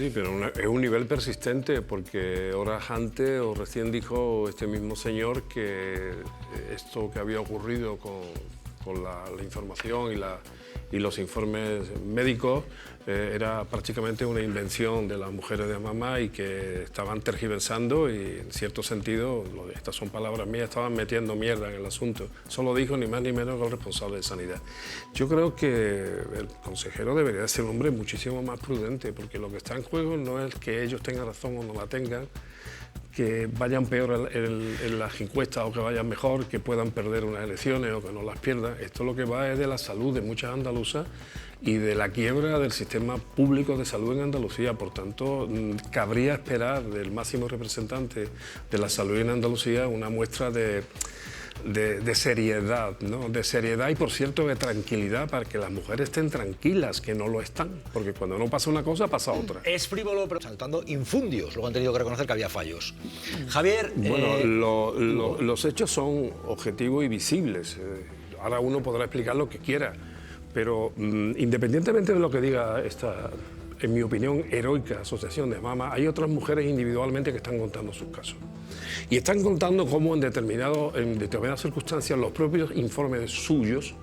Sí, pero es un nivel persistente porque horas antes o recién dijo este mismo señor que esto que había ocurrido con la información y los informes médicos era prácticamente una invención de las mujeres de Amama y que estaban tergiversando y en cierto sentido, estas son palabras mías, estaban metiendo mierda en el asunto. Eso lo dijo ni más ni menos que el responsable de Sanidad. Yo creo que el consejero debería ser un hombre muchísimo más prudente porque lo que está en juego no es que ellos tengan razón o no la tengan, que vayan peor en las encuestas o que vayan mejor, que puedan perder unas elecciones o que no las pierdan. Esto lo que va es de la salud de muchas andaluzas y de la quiebra del sistema público de salud en Andalucía. Por tanto, cabría esperar del máximo representante de la salud en Andalucía una muestra de seriedad, ¿no? De seriedad y, por cierto, de tranquilidad para que las mujeres estén tranquilas, que no lo están, porque cuando no pasa una cosa, pasa otra. Es frívolo, pero saltando infundios, luego han tenido que reconocer que había fallos. Javier... Bueno, los hechos son objetivos y visibles. Ahora uno podrá explicar lo que quiera, pero independientemente de lo que diga esta, en mi opinión, heroica asociación de Amama, hay otras mujeres individualmente que están contando sus casos. Y están contando cómo en determinadas circunstancias los propios informes suyos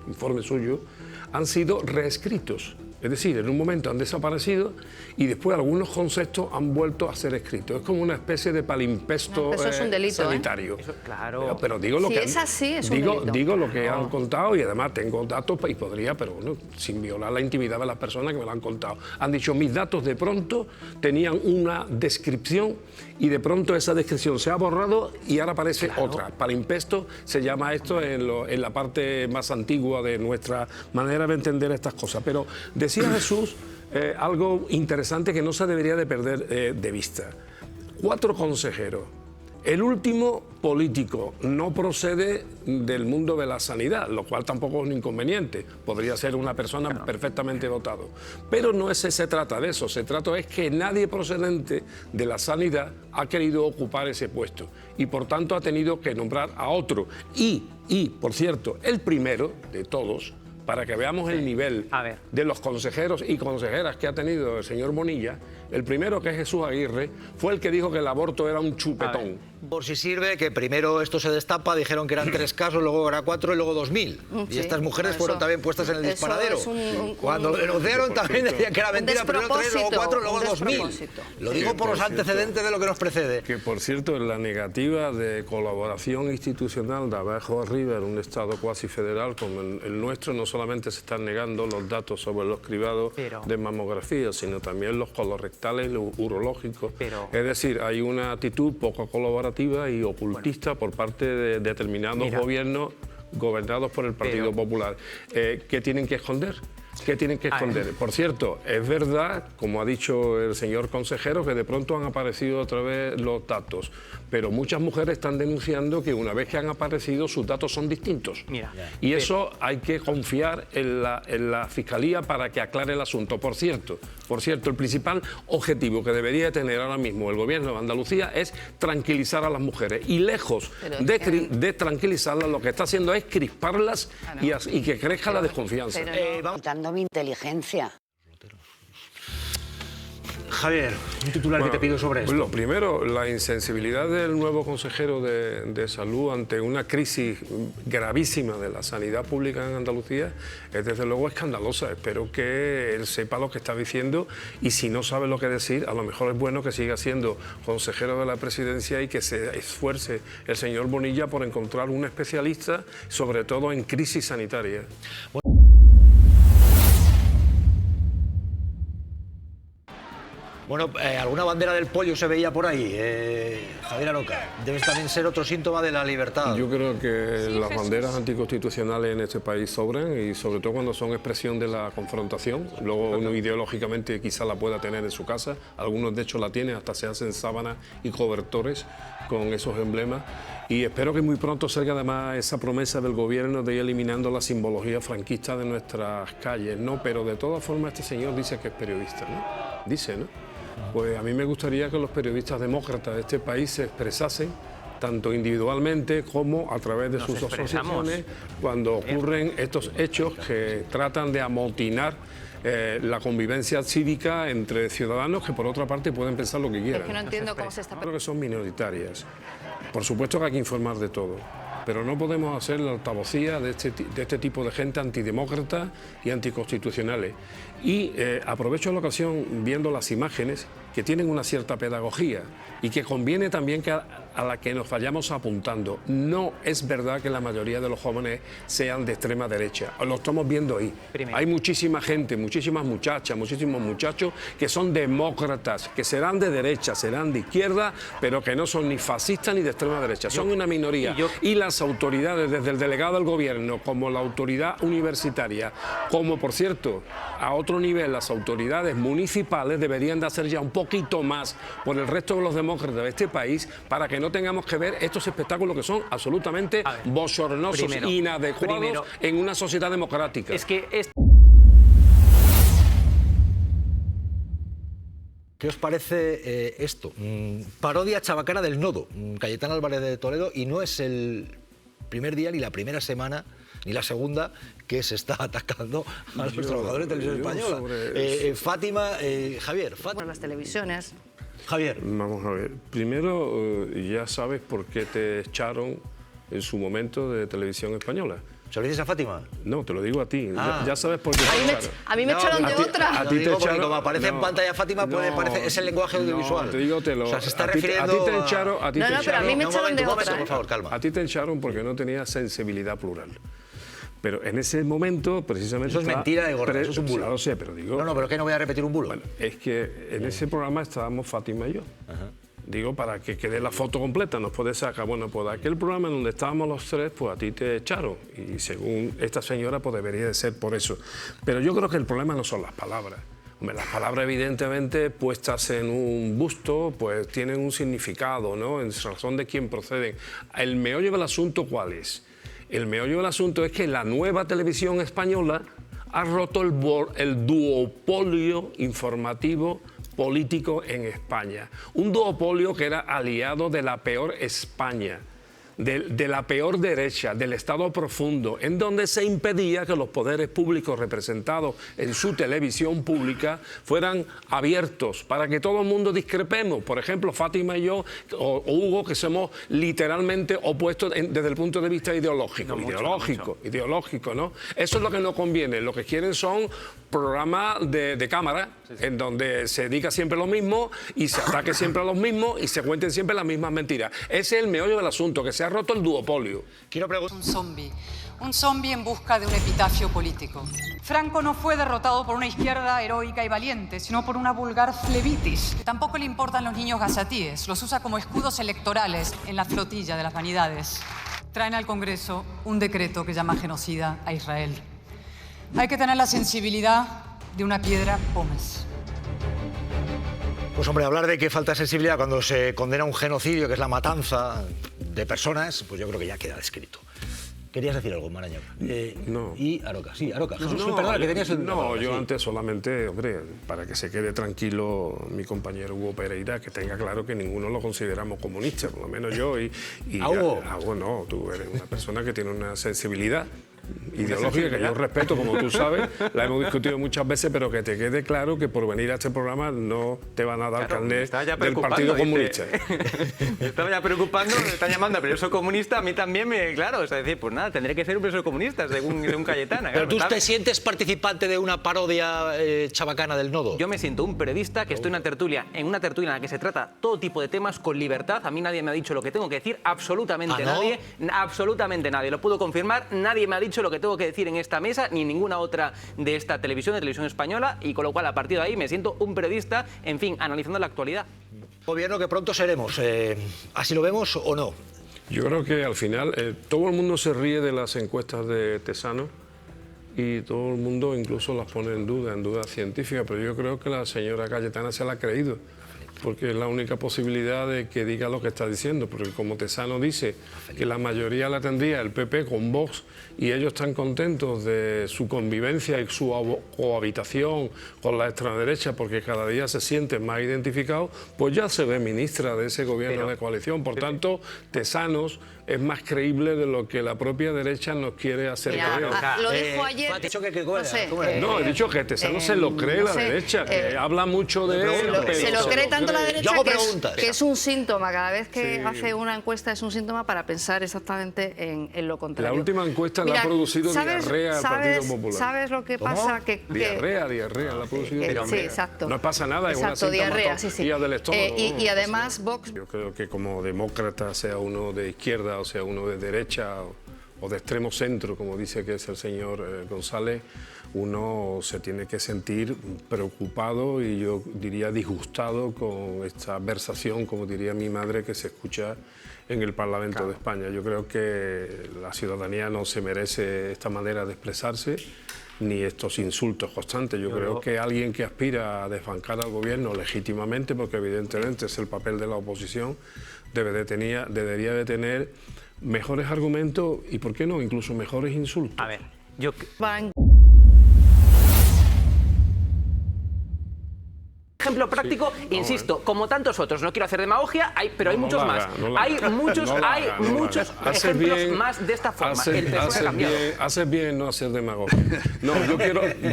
han sido reescritos. Es decir, en un momento han desaparecido y después algunos conceptos han vuelto a ser escritos. Es como una especie de palimpesto eso es un delito, sanitario. Eso, claro. Pero digo lo si que es así, es un delito. Digo lo que han contado y además tengo datos y podría, pero bueno, sin violar la intimidad de las personas que me lo han contado. Han dicho, mis datos de pronto tenían una descripción y de pronto esa descripción se ha borrado y ahora aparece otra. Palimpesto se llama esto en la parte más antigua de nuestra manera de entender estas cosas. Pero decía Jesús algo interesante que no se debería de perder de vista. 4 consejeros. El último político, no procede del mundo de la sanidad, lo cual tampoco es un inconveniente. Podría ser una persona perfectamente dotada. Pero no se trata de eso, se trata es que nadie procedente de la sanidad ha querido ocupar ese puesto y por tanto ha tenido que nombrar a otro. Y por cierto, el primero de todos, para que veamos el nivel de los consejeros y consejeras que ha tenido el señor Bonilla, el primero, que es Jesús Aguirre, fue el que dijo que el aborto era un chupetón. Por si sirve, que primero esto se destapa, dijeron que eran 3 casos, luego era 4 y luego 2000. Y estas mujeres fueron también puestas en el disparadero. Cuando lo denunciaron también decían que era mentira, primero 3, luego 4, luego 2000. Lo digo por los antecedentes de lo que nos precede. Que por cierto, en la negativa de colaboración institucional de abajo arriba en un Estado cuasi federal como el nuestro, no solamente se están negando los datos sobre los cribados de mamografía, sino también los colorectales y los urológicos. Es decir, hay una actitud poco colaborativa y ocultista por parte de determinados gobiernos gobernados por el Partido Popular. ¿Qué tienen que esconder? ¿Qué tienen que esconder? Por cierto, es verdad, como ha dicho el señor consejero, que de pronto han aparecido otra vez los datos, pero muchas mujeres están denunciando que una vez que han aparecido sus datos son distintos. Y eso hay que confiar en la Fiscalía para que aclare el asunto. Por cierto, el principal objetivo que debería tener ahora mismo el gobierno de Andalucía es tranquilizar a las mujeres. Y lejos de tranquilizarlas, lo que está haciendo es crisparlas y que crezca la desconfianza. Quitando mi inteligencia. Javier, un titular que te pido sobre esto. Lo primero, la insensibilidad del nuevo consejero de Salud ante una crisis gravísima de la sanidad pública en Andalucía es desde luego escandalosa. Espero que él sepa lo que está diciendo y si no sabe lo que decir, a lo mejor es bueno que siga siendo consejero de la presidencia y que se esfuerce el señor Bonilla por encontrar un especialista, sobre todo en crisis sanitaria. Bueno, alguna bandera del pollo se veía por ahí, Javier Aroca. Debe también ser otro síntoma de la libertad. Yo creo que las banderas anticonstitucionales en este país sobran y sobre todo cuando son expresión de la confrontación. Luego uno ideológicamente quizá la pueda tener en su casa, algunos de hecho la tienen, hasta se hacen sábanas y cobertores con esos emblemas. Y espero que muy pronto salga además esa promesa del gobierno de ir eliminando la simbología franquista de nuestras calles, ¿no? Pero de todas formas este señor dice que es periodista, ¿no? Dice, ¿no? Pues a mí me gustaría que los periodistas demócratas de este país se expresasen tanto individualmente como a través de sus asociaciones, cuando ocurren estos hechos que tratan de amotinar la convivencia cívica entre ciudadanos que por otra parte pueden pensar lo que quieran. Es que no entiendo cómo se está... Creo que son minoritarias. Por supuesto que hay que informar de todo, pero no podemos hacer la altavocía de este tipo de gente antidemócrata y anticonstitucionales. Y aprovecho la ocasión viendo las imágenes que tienen una cierta pedagogía y que conviene también que a la que nos vayamos apuntando. No es verdad que la mayoría de los jóvenes sean de extrema derecha, lo estamos viendo ahí. Hay muchísima gente, muchísimas muchachas, muchísimos muchachos que son demócratas, que serán de derecha, serán de izquierda, pero que no son ni fascistas ni de extrema derecha, son una minoría. Y las autoridades, desde el delegado del gobierno, como la autoridad universitaria, como por cierto, a otro nivel las autoridades municipales deberían de hacer ya un poquito más por el resto de los demócratas de este país para que no tengamos que ver estos espectáculos que son absolutamente bochornosos, inadecuados en una sociedad democrática. Es que ¿Qué os parece esto? Parodia chabacana del Nodo, Cayetana Álvarez de Toledo, y no es el primer día ni la primera semana ni la segunda que se está atacando a los trabajadores de televisión española. Fátima, Javier. Por las televisiones. Javier. Vamos a ver. Primero, ya sabes por qué te echaron en su momento de Televisión Española. ¿Se lo dices a Fátima? No, te lo digo a ti. Ya sabes por qué te echaron. A mí me echaron de otra. A ti te echaron. Como aparece en pantalla Fátima, puede parecer, es el lenguaje audiovisual. No, te digo, o sea, se está refiriendo a ti te echaron. Pero a mí me echaron de otra. Por favor, calma. A ti te echaron porque no tenías sensibilidad plural. Pero en ese momento, precisamente... Eso es mentira de gorda, eso es un bulo. Claro, sé, pero digo... No, pero que no voy a repetir un bulo. Bueno, es que en ese programa estábamos Fátima y yo. Digo, para que quede la foto completa, nos puede sacar. Bueno, pues aquel programa en donde estábamos los tres, pues a ti te echaron. Y según esta señora, pues debería de ser por eso. Pero yo creo que el problema no son las palabras. Hombre, las palabras, evidentemente, puestas en un busto, pues tienen un significado, ¿no? En razón de quién proceden. El meollo del asunto, ¿cuál es? El meollo del asunto es que la nueva televisión española ha roto el duopolio informativo político en España. Un duopolio que era aliado de la peor España, de la peor derecha, del Estado profundo, en donde se impedía que los poderes públicos representados en su televisión pública fueran abiertos para que todo el mundo discrepemos. Por ejemplo, Fátima y yo, o Hugo, que somos literalmente opuestos desde el punto de vista ideológico. Ideológico, ¿no? Eso es lo que no conviene. Lo que quieren son programas de cámara, en donde se diga siempre lo mismo y se ataque siempre a los mismos y se cuenten siempre las mismas mentiras. Ese es el meollo del asunto, que se ha roto el duopolio. Quiero preguntar... Un zombi en busca de un epitafio político. Franco no fue derrotado por una izquierda heroica y valiente, sino por una vulgar flebitis. Tampoco le importan los niños gazatíes, los usa como escudos electorales en la flotilla de las vanidades. Traen al Congreso un decreto que llama genocida a Israel. Hay que tener la sensibilidad de una piedra pómez. Pues hombre, hablar de que falta sensibilidad cuando se condena un genocidio, que es la matanza de personas, pues yo creo que ya queda descrito. ¿Querías decir algo, Marañón? No. Y Aroca, sí, Aroca. Jesús, perdona, que tenías el... No, yo antes solamente, hombre, para que se quede tranquilo mi compañero Hugo Pereira, que tenga claro que ninguno lo consideramos comunista, por lo menos yo y Hugo? No, tú eres una persona que tiene una sensibilidad ideológica que yo respeto, como tú sabes, la hemos discutido muchas veces, pero que te quede claro que por venir a este programa no te van a dar carnet del Partido Comunista. Me estaba ya preocupando, me están llamando a preso comunista, a mí también claro, es decir, pues nada, tendré que ser un preso comunista, según Cayetana. Pero claro, tú te sientes participante de una parodia chabacana del Nodo. Yo me siento un periodista que estoy en una tertulia en la que se trata todo tipo de temas con libertad. A mí nadie me ha dicho lo que tengo que decir, absolutamente nadie, absolutamente nadie, lo puedo confirmar, nadie me ha dicho lo que tengo que decir en esta mesa, ni en ninguna otra de esta televisión, de Televisión Española, y con lo cual a partir de ahí me siento un periodista, en fin, analizando la actualidad. Gobierno que pronto seremos, ¿así lo vemos o no? Yo creo que al final todo el mundo se ríe de las encuestas de Tesano y todo el mundo incluso las pone en duda científica, pero yo creo que la señora Cayetana se la ha creído. porque es la única posibilidad de que diga lo que está diciendo, porque como Tesanos dice que la mayoría la tendría el PP con Vox y ellos están contentos de su convivencia y su cohabitación con la extrema derecha porque cada día se sienten más identificados, pues ya se ve ministra de ese gobierno de coalición. Por tanto, Tesanos es más creíble de lo que la propia derecha nos quiere hacer creer. Lo dijo ayer. Ha dicho que No, he dicho que Tesanos se lo cree la derecha, que habla mucho de él. Se lo cree tanto la derecha que es un síntoma. Cada vez que Sí. hace una encuesta es un síntoma para pensar exactamente en lo contrario. La última encuesta la ha producido Diarrea al Partido Popular. ¿Sabes lo que pasa? Diarrea la ha producido Diarrea. Sí, exacto. No pasa nada, es una Exacto, diarrea, sintomatología del estómago. Y además Vox... Yo creo que como demócrata, sea uno de izquierda o sea uno de derecha o de extremo centro, como dice que es el señor González, uno se tiene que sentir preocupado y yo diría disgustado con esta versación, como diría mi madre, que se escucha en el Parlamento de España. Yo creo que la ciudadanía no se merece esta manera de expresarse ni estos insultos constantes. Yo creo que alguien que aspira a desbancar al gobierno legítimamente, porque evidentemente es el papel de la oposición, debería de tener mejores argumentos y, ¿por qué no?, incluso mejores insultos. A ver, yo... Ejemplo práctico, insisto, como tantos otros, no quiero hacer demagogia, pero hay muchos más. Hay muchos ejemplos más de esta forma. El PSOE ha cambiado. Haces bien no hacer demagogia. No,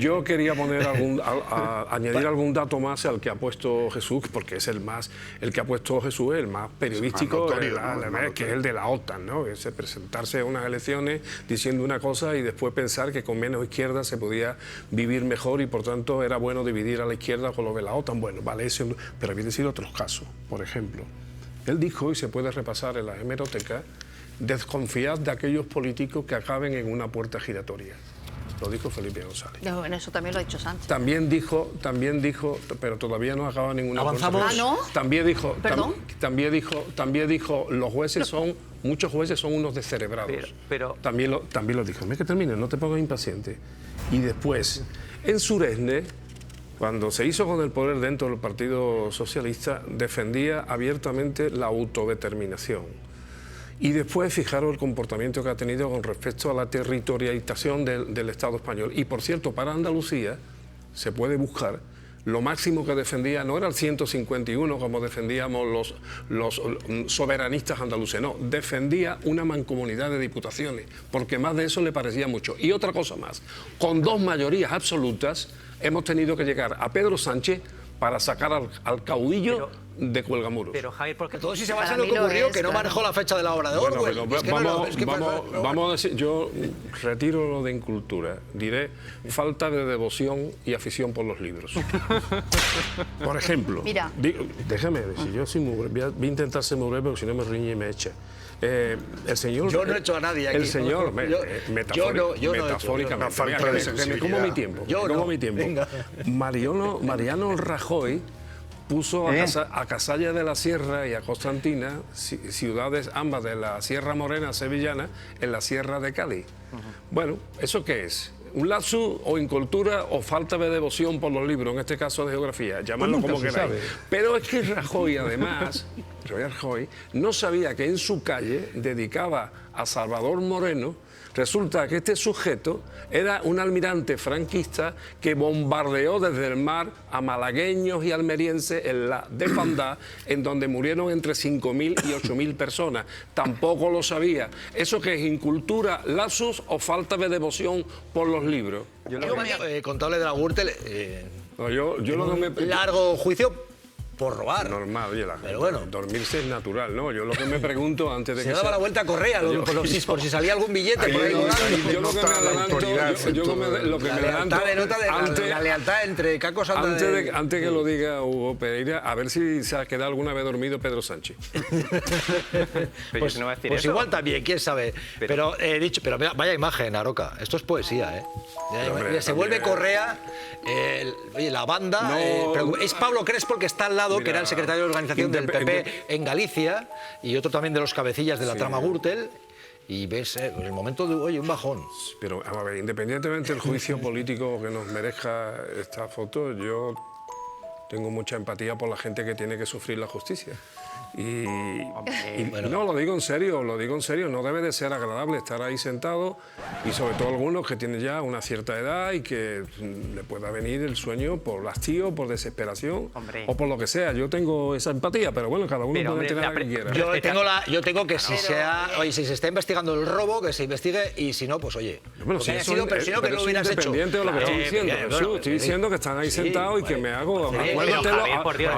yo quería añadir algún dato más al que ha puesto Jesús, porque es el que ha puesto Jesús, el más periodístico, que es el de la OTAN, ¿no? Es presentarse a unas elecciones diciendo una cosa y después pensar que con menos izquierda se podía vivir mejor y por tanto era bueno dividir a la izquierda con lo de la OTAN. Bueno, vale, eso, pero había sido otros casos. Por ejemplo, él dijo, y se puede repasar en la hemeroteca, desconfiad de aquellos políticos que acaben en una puerta giratoria. Lo dijo Felipe González. No, bueno, eso también lo ha dicho Sánchez. También dijo, pero todavía no acaba ninguna puerta giratoria. ¿Ah, no? También dijo, ¿Perdón? También dijo, los jueces muchos jueces son unos descerebrados. Pero también lo dijo. Déjame que termine, no te pongas impaciente. Y después, en Suresne, cuando se hizo con el poder dentro del Partido Socialista, defendía abiertamente la autodeterminación. Y después, fijaros el comportamiento que ha tenido con respecto a la territorialización del Estado español. Y, por cierto, para Andalucía, se puede buscar, lo máximo que defendía no era el 151, como defendíamos los soberanistas andaluces, no, defendía una mancomunidad de diputaciones, porque más de eso le parecía mucho. Y otra cosa más, con dos mayorías absolutas, hemos tenido que llegar a Pedro Sánchez para sacar al caudillo de Cuelgamuros. Pero Javier, porque todo si se basa en lo que ocurrió, que no manejó la fecha de la obra de Orwell. Vamos a decir, yo retiro lo de incultura, diré falta de devoción y afición por los libros. Por ejemplo, mira, déjame decir, yo soy muy breve, voy a intentar ser muy breve porque si no me riñe y me echa. El señor, yo no he hecho a nadie aquí. El señor, metafóricamente, me como mi tiempo. Mariano Rajoy puso a Casalla de la Sierra y a Constantina, ciudades ambas de la Sierra Morena sevillana, en la Sierra de Cádiz. Bueno, ¿eso qué es? ¿Un lapsus o incultura o falta de devoción por los libros, en este caso de geografía? Llamadlo como queráis. Pero es que Rajoy, además, Rajoy no sabía que en su calle dedicaba a Salvador Moreno. Resulta que este sujeto era un almirante franquista que bombardeó desde el mar a malagueños y almerienses en la Defandá, en donde murieron entre 5.000 y 8.000 personas. Tampoco lo sabía. ¿Eso qué es? ¿Incultura, lapsus o falta de devoción por los libros? Contable de la Gürtel, yo lo que me... largo juicio por robar. Normal, oye, pero bueno, dormirse es natural, ¿no? Yo lo que me pregunto antes de se daba la vuelta a Correa, por si salía algún billete por ahí. Yo lo que me adelanto, la lealtad entre Caco Santos. Antes que lo diga Hugo Pereira, a ver si se ha quedado alguna vez dormido Pedro Sánchez. Pues, no va a decir pues eso. igual también, quién sabe. Pero vaya imagen, Aroca. Esto es poesía, ¿eh? Se vuelve Correa, oye, la banda. Pero es Pablo Crespo el que está al lado, que era el secretario de organización del PP en Galicia, y otro también de los cabecillas de la trama Gürtel. Y ves, el momento de, oye, un bajón. Pero, a ver, independientemente del juicio político que nos merezca esta foto, yo tengo mucha empatía por la gente que tiene que sufrir la justicia. No, lo digo en serio, no debe de ser agradable estar ahí sentado y sobre todo algunos que tienen ya una cierta edad y que le pueda venir el sueño por hastío, por desesperación o por lo que sea. Yo tengo esa empatía, pero bueno, cada uno puede tener la que quiera. Yo tengo que si se está investigando el robo, que se investigue y si no, pues oye, bueno, si si no que no lo hubieras hecho. Independiente de lo que estoy diciendo, estoy diciendo que están ahí sentados y que me hago... Javier, por Dios,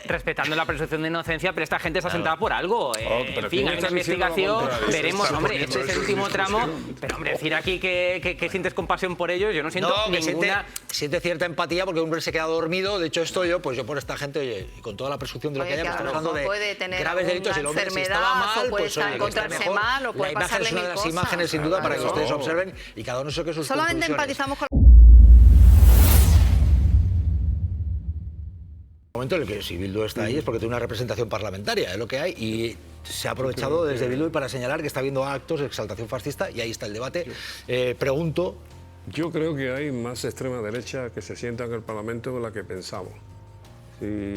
respetando la presunción de inocencia, pero esta gente está sentada por algo. En fin, hay una investigación, veremos, hombre, este es el último tramo, pero hombre, decir aquí que sientes compasión por ellos, yo no siento ninguna... Siente cierta empatía porque un hombre se queda dormido, de hecho esto yo por esta gente, oye, y con toda la presunción de lo que haya, estamos hablando de graves delitos, y el hombre si estaba mal, pues oye, encontrarse mal o puede pasarle mil cosas. La imagen es una de las imágenes sin duda para que ustedes observen y cada uno saque sus conclusiones. Solamente empatizamos con... El momento en el que si Bildu está ahí es porque tiene una representación parlamentaria, es lo que hay, y se ha aprovechado desde Bildu para señalar que está habiendo actos de exaltación fascista y ahí está el debate. Pregunto... Yo creo que hay más extrema derecha que se sienta en el Parlamento de la que pensamos. Y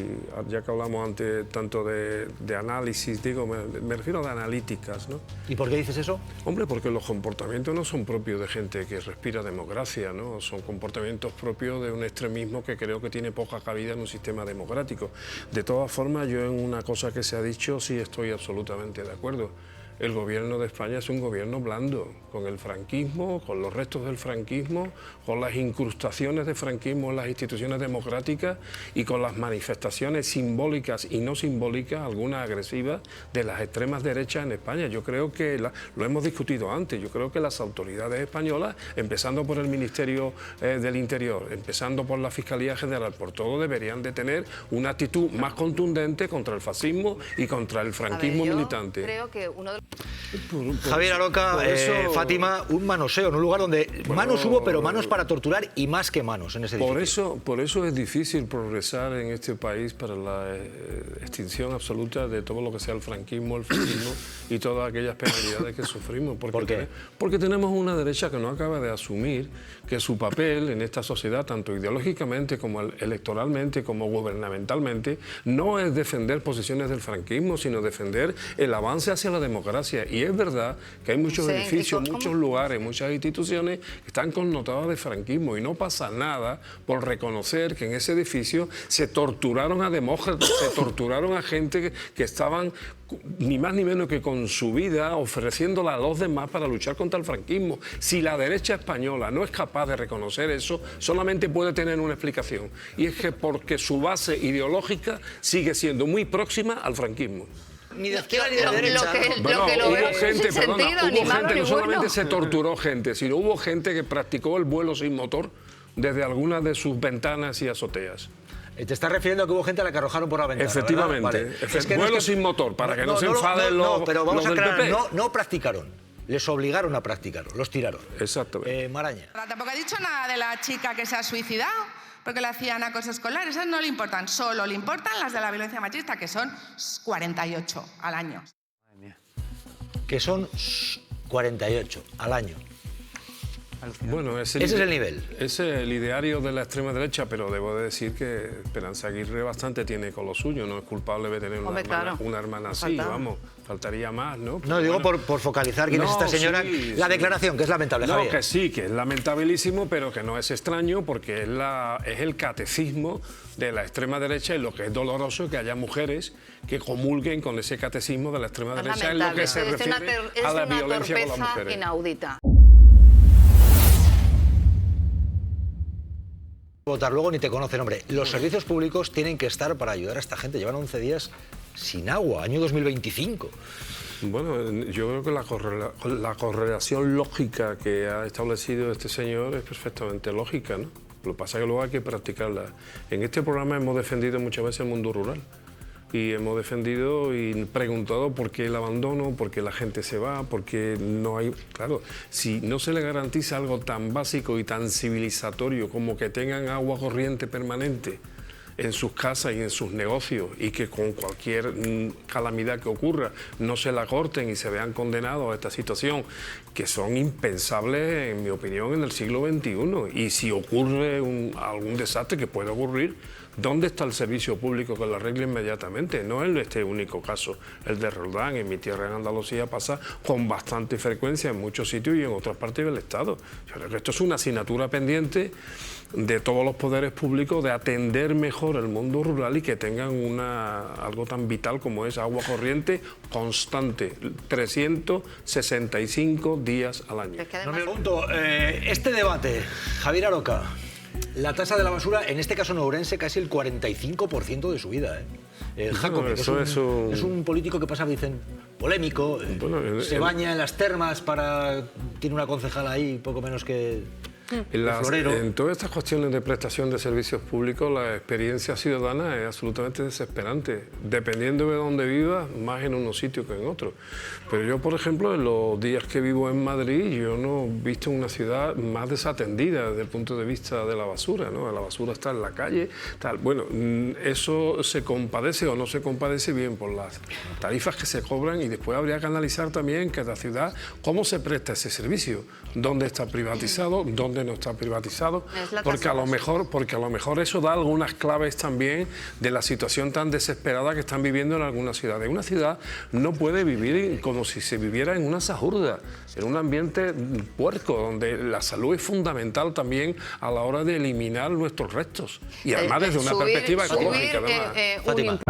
ya que hablamos antes tanto de análisis, digo, me refiero a analíticas, ¿no? ¿Y por qué dices eso? Hombre, porque los comportamientos no son propios de gente que respira democracia, ¿no? Son comportamientos propios de un extremismo que creo que tiene poca cabida en un sistema democrático. De todas formas, yo en una cosa que se ha dicho sí estoy absolutamente de acuerdo. El gobierno de España es un gobierno blando, con el franquismo, con los restos del franquismo, con las incrustaciones de franquismo en las instituciones democráticas y con las manifestaciones simbólicas y no simbólicas, algunas agresivas, de las extremas derechas en España. Yo creo que, lo hemos discutido antes, yo creo que las autoridades españolas, empezando por el Ministerio del Interior, empezando por la Fiscalía General, por todo, deberían de tener una actitud más contundente contra el fascismo y contra el franquismo militante. Creo que uno de... Javier Aroca, Fátima, un manoseo, en un lugar donde manos hubo, pero manos para torturar y más que manos en ese edificio. Por eso es difícil progresar en este país para la extinción absoluta de todo lo que sea el franquismo, el fascismo y todas aquellas penalidades que sufrimos. ¿Por qué? Porque tenemos una derecha que no acaba de asumir que su papel en esta sociedad, tanto ideológicamente como electoralmente, como gubernamentalmente, no es defender posiciones del franquismo, sino defender el avance hacia la democracia. Y es verdad que hay muchos edificios, muchos lugares, muchas instituciones que están connotadas de franquismo y no pasa nada por reconocer que en ese edificio se torturaron a demócratas, se torturaron a gente que estaban ni más ni menos que con su vida ofreciéndola a los demás para luchar contra el franquismo. Si la derecha española no es capaz de reconocer eso, solamente puede tener una explicación, y es que porque su base ideológica sigue siendo muy próxima al franquismo. Ni de izquierda ni de derecha. Hubo gente, no solamente se torturó gente, sino hubo gente que practicó el vuelo sin motor desde algunas de sus ventanas y azoteas. Te estás refiriendo a que hubo gente a la que arrojaron por la ventana. Efectivamente. Vale. Es que vuelo sin motor, para que no se enfaden los pero vamos a del aclarar, PP. no practicaron. Les obligaron a practicarlo, los tiraron. Exactamente. Maraña. Tampoco ha dicho nada de la chica que se ha suicidado porque le hacían acoso escolar. Esas no le importan, solo le importan las de la violencia machista, que son 48 al año. Que son 48 al año. Bueno, ese es el nivel. Ese es el ideario de la extrema derecha, pero debo de decir que Esperanza Aguirre bastante tiene con lo suyo, no es culpable de tener una hermana así, vamos, faltaría más, ¿no? No, digo por focalizar quién es esta señora, la declaración, que es lamentable, Javier. Que sí, que es lamentabilísimo, pero que no es extraño porque es el catecismo de la extrema derecha y lo que es doloroso que haya mujeres que comulguen con ese catecismo de la extrema derecha en lo que se refiere a la violencia con las mujeres. Es inaudita. Votar luego ni te conocen, hombre. Los servicios públicos tienen que estar para ayudar a esta gente. Llevan 11 días sin agua, año 2025. Bueno, yo creo que la correlación lógica que ha establecido este señor es perfectamente lógica, ¿no? Lo que pasa es que luego hay que practicarla. En este programa hemos defendido muchas veces el mundo rural. Y hemos defendido y preguntado por qué el abandono, por qué la gente se va, por qué no hay... Claro, si no se le garantiza algo tan básico y tan civilizatorio como que tengan agua corriente permanente en sus casas y en sus negocios y que con cualquier calamidad que ocurra no se la corten y se vean condenados a esta situación, que son impensables, en mi opinión, en el siglo XXI. Y si ocurre algún desastre, que puede ocurrir, ¿dónde está el servicio público que lo arregle inmediatamente? No es este único caso, el de Roldán. En mi tierra, en Andalucía, pasa con bastante frecuencia en muchos sitios y en otras partes del Estado. Yo creo que esto es una asignatura pendiente de todos los poderes públicos, de atender mejor el mundo rural y que tengan algo tan vital como es agua corriente constante, 365 días al año. No me pregunto, este debate, Javier Aroca, la tasa de la basura, en este caso en Ourense, casi el 45% de su vida. Jacome, es un político que pasa, dicen, polémico, se baña en las termas, tiene una concejala ahí, poco menos que... En todas estas cuestiones de prestación de servicios públicos, la experiencia ciudadana es absolutamente desesperante, dependiendo de dónde vivas, más en unos sitios que en otros. Pero yo, por ejemplo, en los días que vivo en Madrid, yo no he visto una ciudad más desatendida desde el punto de vista de la basura, ¿no? La basura está en la calle, tal. Bueno, eso se compadece o no se compadece bien por las tarifas que se cobran, y después habría que analizar también en cada ciudad cómo se presta ese servicio, dónde está privatizado, dónde no está privatizado, porque a lo mejor eso da algunas claves también de la situación tan desesperada que están viviendo en algunas ciudades. Una ciudad no puede vivir como si se viviera en una sajurda, en un ambiente puerco, donde la salud es fundamental también a la hora de eliminar nuestros restos, y además desde una perspectiva ecológica. Fátima.